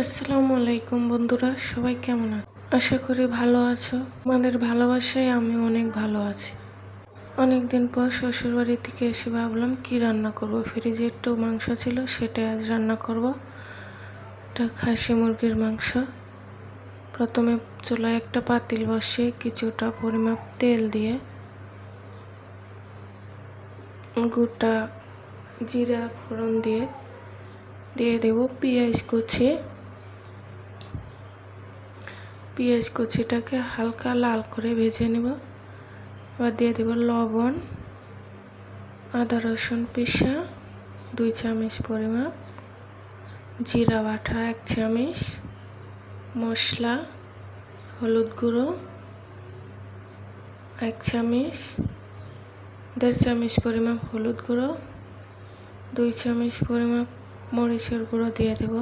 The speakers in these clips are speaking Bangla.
আসসালামু আলাইকুম বন্ধুরা, সবাই কেমন আছো? আশা করি ভালো আছো। আমাদের ভালোবাসায় আমি অনেক ভালো আছি। অনেকদিন পর শ্বশুরবাড়ি থেকে এসে ভাবলাম কি রান্না করব। ফ্রিজে একটু মাংস ছিল, সেটাই আজ রান্না করব। এটা খাসি মুরগির মাংস। প্রথমে চুলায় একটা পাতিল বসিয়ে কিছুটা পরিমাপ তেল দিয়ে গোটা জিরা ফোড়ন দিয়ে দেব পেঁয়াজ কুচিটাকে হালকা লাল করে ভেজে নেব। এবার দিয়ে দেব লবণ, আদা রসুন পিষা 2 চামচ পরিমাপ, জিরা বাটা 1 চামচ, মশলা হলুদ গুঁড়ো 1 চামচ, 1.5 চামচ পরিমাপ হলুদ গুঁড়ো, 2 চামচ পরিমাপ মরিচের গুঁড়ো দিয়ে দেব।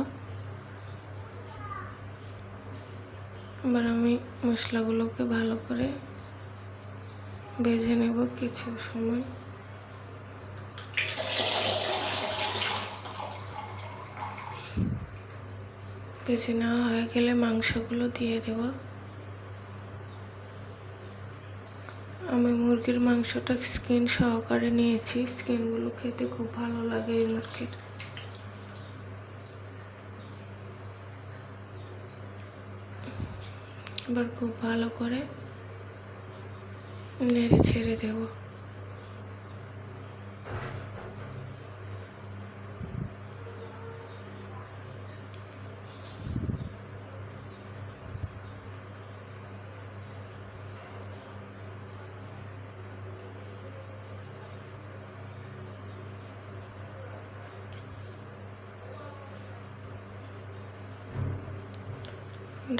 এবার আমি মশলাগুলোকে ভালো করে ভেজে নেব কিছু সময়। ভেজে নেওয়া হয়ে গেলে মাংসগুলো দিয়ে দেব। আমি মুরগির মাংসটা স্কিন সহকারে নিয়েছি। স্কিনগুলো খেতে খুব ভালো লাগে এই মুরগির। এবার খুব ভালো করে নেড়ে ছেড়ে দেব।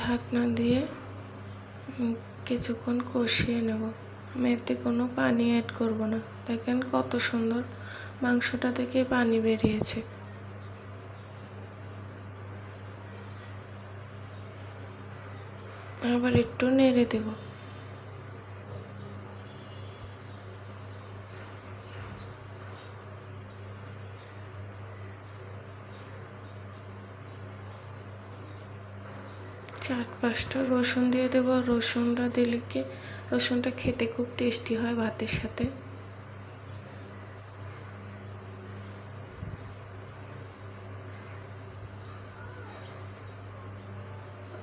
ঢাকনা দিয়ে কিছুক্ষণ কষিয়ে নেব। আমি এতে কোনো পানি অ্যাড করব না। দেখেন কত সুন্দর মাংসটা থেকে পানি বেরিয়েছে। আবার একটু নেড়ে দেব। চার পাঁচটা রসুন দিয়ে দেবো। রসুনটা দিলে কি রসুনটা খেতে খুব টেস্টি হয় ভাতের সাথে।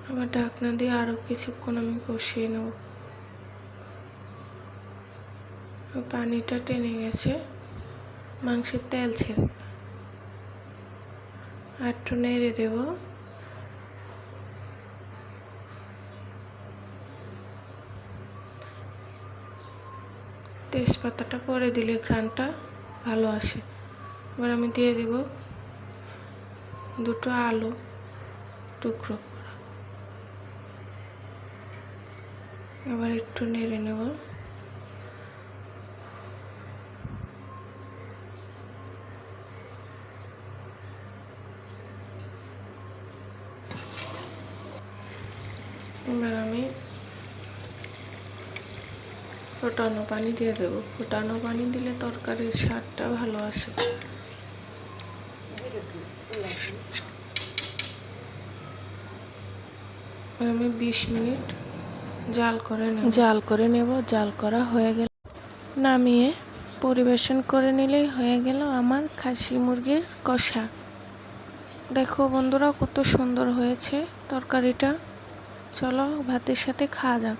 আবার ঢাকনা দিয়ে আরও কিছুক্ষণ আমি কষিয়ে নেব। পানিটা টেনে গেছে, মাংসের তেল ছেড়ে আর একটু নেড়ে দেব। তেজপাতাটা পরে দিলে ঘ্রাণটা ভালো আসে। এবার আমি দিয়ে দেব 2টো আলু টুকরো করা। এবার একটু নেড়ে নেব। এবার আমি ফোটানো পানি দিয়ে দেবো। ফোটানো পানি দিলে তরকারির স্বাদটা ভালো আসে। আমি 20 মিনিট জাল করে নেব। জাল করা হয়ে গেলে নামিয়ে পরিবেশন করে নিলেই হয়ে গেল আমার খাসি মুরগির কষা। দেখো বন্ধুরা কত সুন্দর হয়েছে তরকারিটা। চলো ভাতের সাথে খাওয়া যাক।